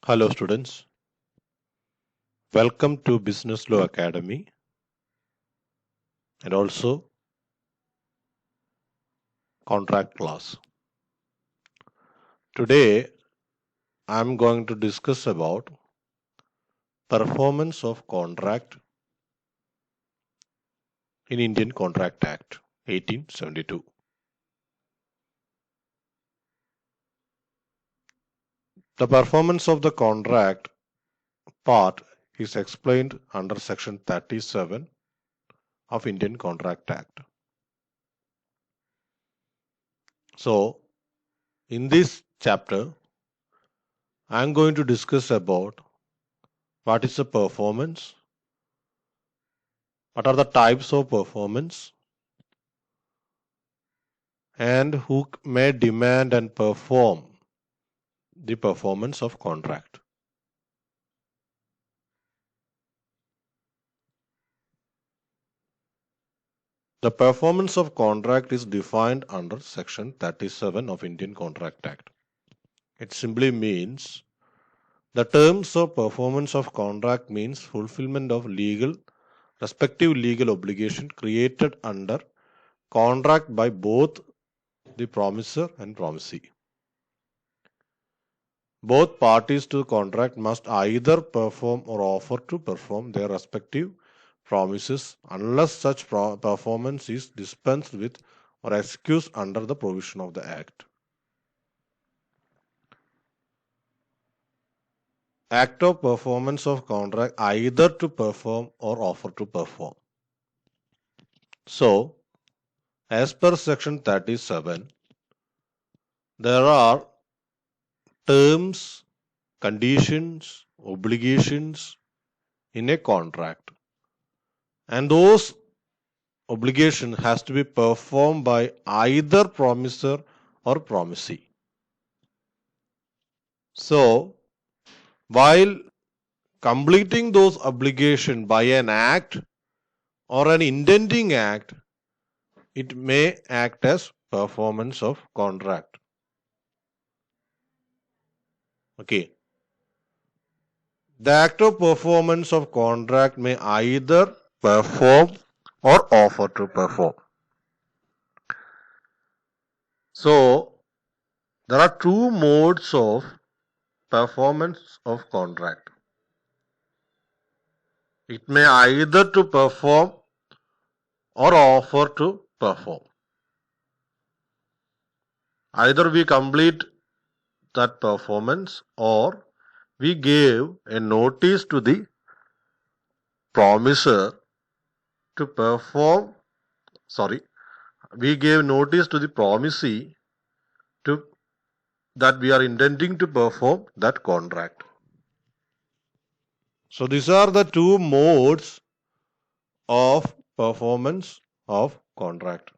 Hello students, welcome to Business Law Academy and also contract class. Today I am going to discuss about performance of contract in Indian Contract Act 1872. The performance of the contract part is explained under section 37 of Indian Contract Act. So in this chapter I am going to discuss about what is the performance, what are the types of performance, and who may demand and perform the performance of contract. The performance of contract is defined under section 37 of Indian Contract Act. It simply means the terms of performance of contract means fulfillment of respective legal obligation created under contract by both the promisor and promisee. Both parties to the contract must either perform or offer to perform their respective promises unless such performance is dispensed with or excused under the provision of the Act. Act of performance of contract either to perform or offer to perform. So, as per section 37, there are terms, conditions, obligations in a contract, and those obligation has to be performed by either promisor or promisee. So, while completing those obligations by an act or an intending act, it may act as performance of contract. Okay. The act of performance of contract may either perform or offer to perform. So, there are two modes of performance of contract. It may either to perform or offer to perform. Either we complete that performance or we gave a notice to the promiser to perform, we gave notice to the promisee to that we are intending to perform that contract. So these are the two modes of performance of contract.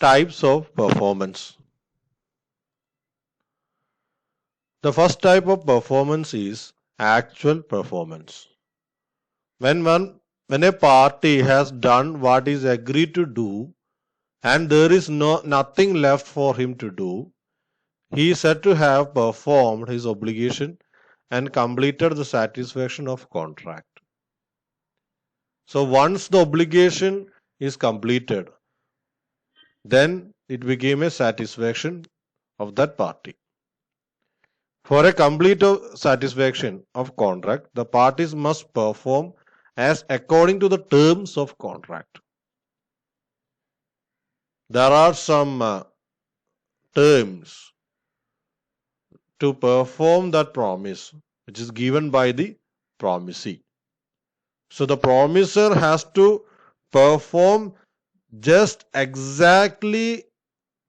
Types of performance. The first type of performance is actual performance. When a party has done what is agreed to do and there is nothing left for him to do, he is said to have performed his obligation and completed the satisfaction of contract. So once the obligation is completed, then it became a satisfaction of that party. For a complete satisfaction of contract, the parties must perform as according to the terms of contract. There are some terms to perform that promise which is given by the promisee. So the promiser has to perform just exactly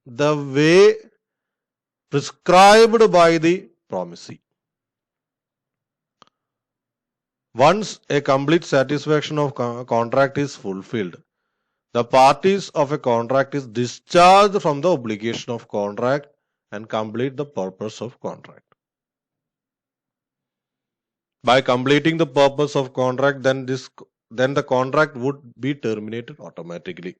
the way prescribed by the promisee. Once a complete satisfaction of contract is fulfilled, the parties of a contract is discharged from the obligation of contract and complete the purpose of contract. By completing the purpose of contract, then the contract would be terminated automatically.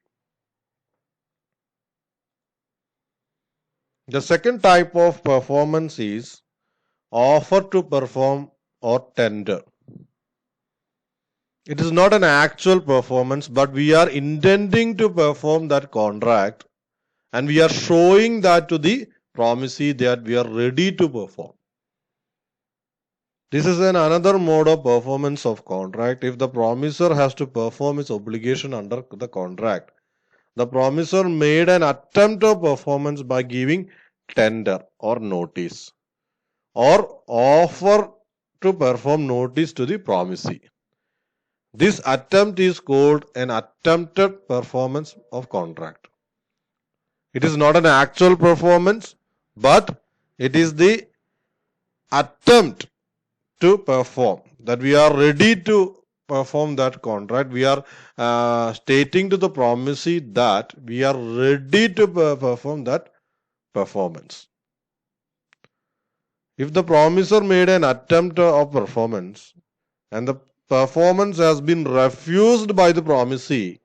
The second type of performance is offer to perform or tender. It is not an actual performance, but we are intending to perform that contract and we are showing that to the promisee that we are ready to perform. This is another mode of performance of contract. If the promisor has to perform its obligation under the contract, the promisor made an attempt of performance by giving tender or notice or offer to perform notice to the promisee. This attempt is called an attempted performance of contract. It is not an actual performance, but it is the attempt to perform, that we are ready to perform that contract. We are stating to the promisee that we are ready to perform that performance. If the promisor made an attempt of performance and the performance has been refused by the promisee,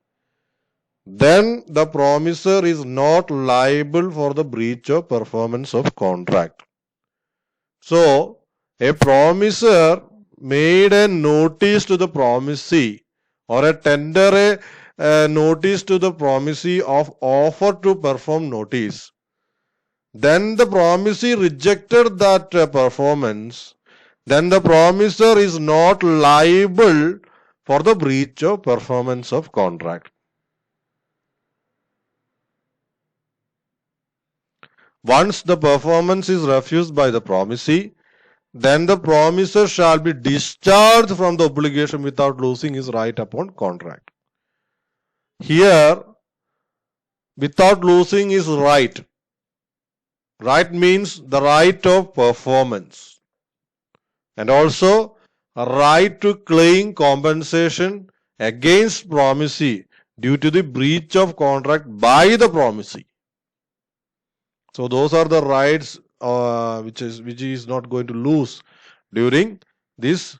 then the promisor is not liable for the breach of performance of contract. So, a promisor made a notice to the promisee or a tender a notice to the promisee of offer to perform notice. Then the promisee rejected that performance. Then the promisor is not liable for the breach of performance of contract. Once the performance is refused by the promisee, then the promisor shall be discharged from the obligation without losing his right upon contract. Here, without losing his right. Right means the right of performance and also a right to claim compensation against promisee due to the breach of contract by the promisee. So those are the rights which is not going to lose during this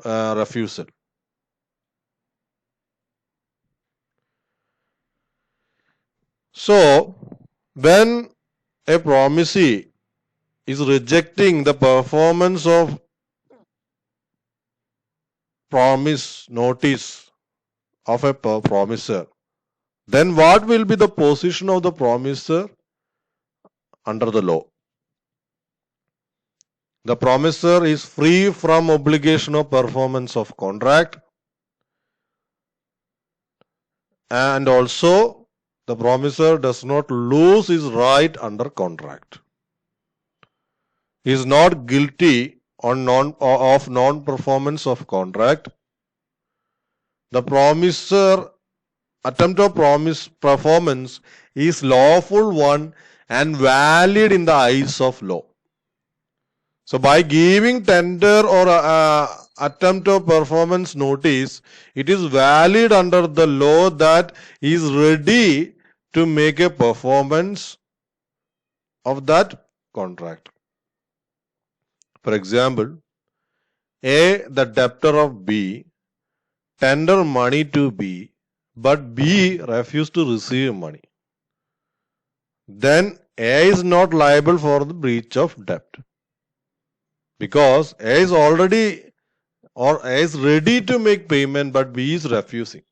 refusal. So when a promisee is rejecting the performance of promise notice of a promiser, then what will be the position of the promiser under the law? The promiser is free from obligation of performance of contract, and also the promiser does not lose his right under contract. He is not guilty of non-performance of contract. The promiser attempt of performance is lawful one and valid in the eyes of law. So by giving tender or attempt of performance notice, it is valid under the law that he is ready to make a performance of that contract. For example, A, the debtor of B, tender money to B, but B refused to receive money. Then A is not liable for the breach of debt because A is already or A is ready to make payment but B is refusing.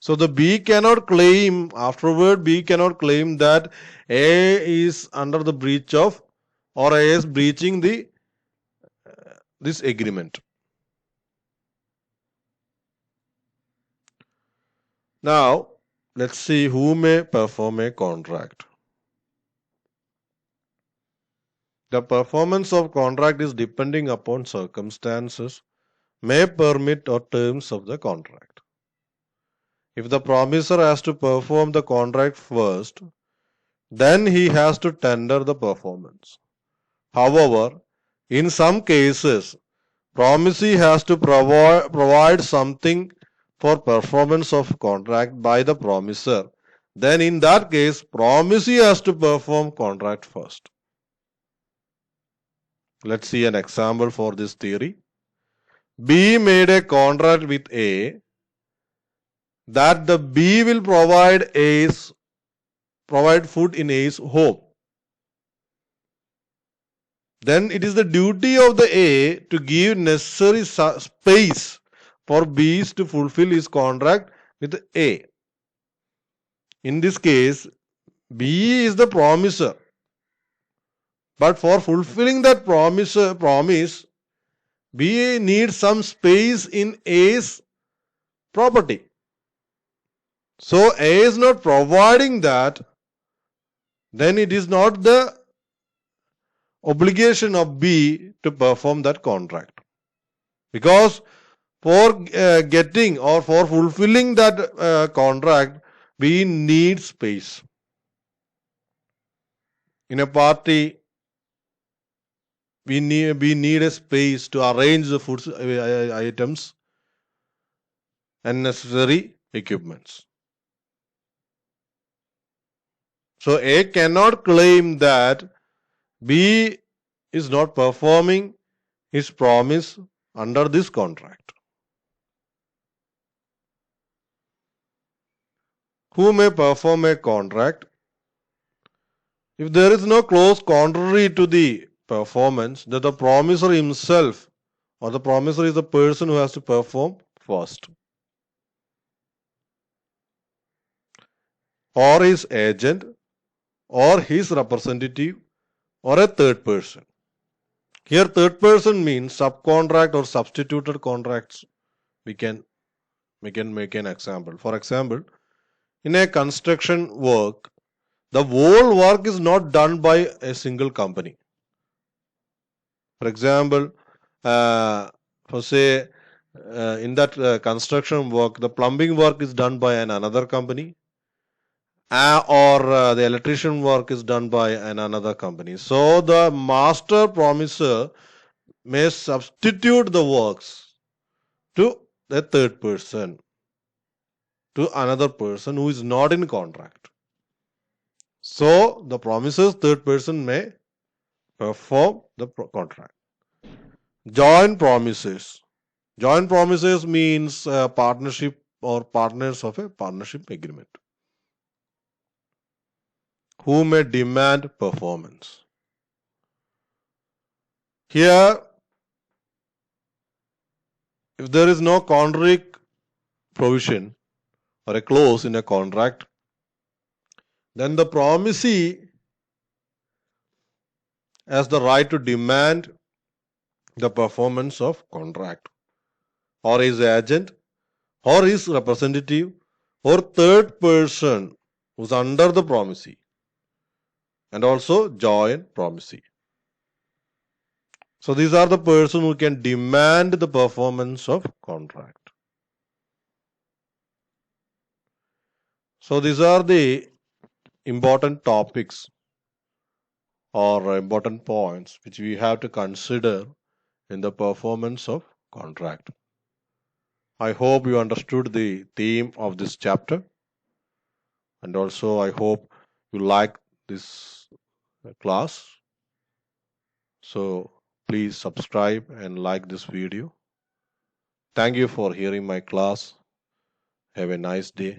So the B cannot claim, afterward B cannot claim that A is under the breach of or A is breaching this agreement. Now let's see who may perform a contract. The performance of contract is depending upon circumstances, may permit or terms of the contract. If the promiser has to perform the contract first, then he has to tender the performance. However, in some cases, promisee has to provide something for performance of contract by the promiser. Then in that case, promisee has to perform contract first. Let's see an example for this theory. B made a contract with A that the B will provide food in A's home. then it is the duty of the A to give necessary space for B to fulfill his contract with A. In this case, B is the promiser, but for fulfilling that promise, B needs some space in A's property. So A is not providing that, then it is not the obligation of B to perform that contract. Because for getting or for fulfilling that contract, we need space. In a party, we need a space to arrange the food items and necessary equipments. So A cannot claim that B is not performing his promise under this contract. Who may perform a contract? If there is no clause contrary to the performance, that the promiser himself or the promiser is the person who has to perform first, or his agent, or his representative, or a third person. Here, third person means subcontract or substituted contracts. We can make an example. For example, in a construction work, the whole work is not done by a single company. For example, for say in that construction work, the plumbing work is done by another company, or the electrician work is done by another company. So the master promiser may substitute the works to the third person, to another person who is not in contract. So the promiser's third person may perform the contract. Joint promises. Joint promises means partnership or partners of a partnership agreement who may demand performance. Here, if there is no contrary provision or a clause in a contract, then the promisee has the right to demand the performance of contract, or his agent, or his representative, or third person who's under the promisee, and also joint promisee. So these are the person who can demand the performance of contract. So these are the important topics or important points which we have to consider in the performance of contract. I hope you understood the theme of this chapter, and also I hope you like this class. So please subscribe and like this video. Thank you for hearing my class. Have a nice day.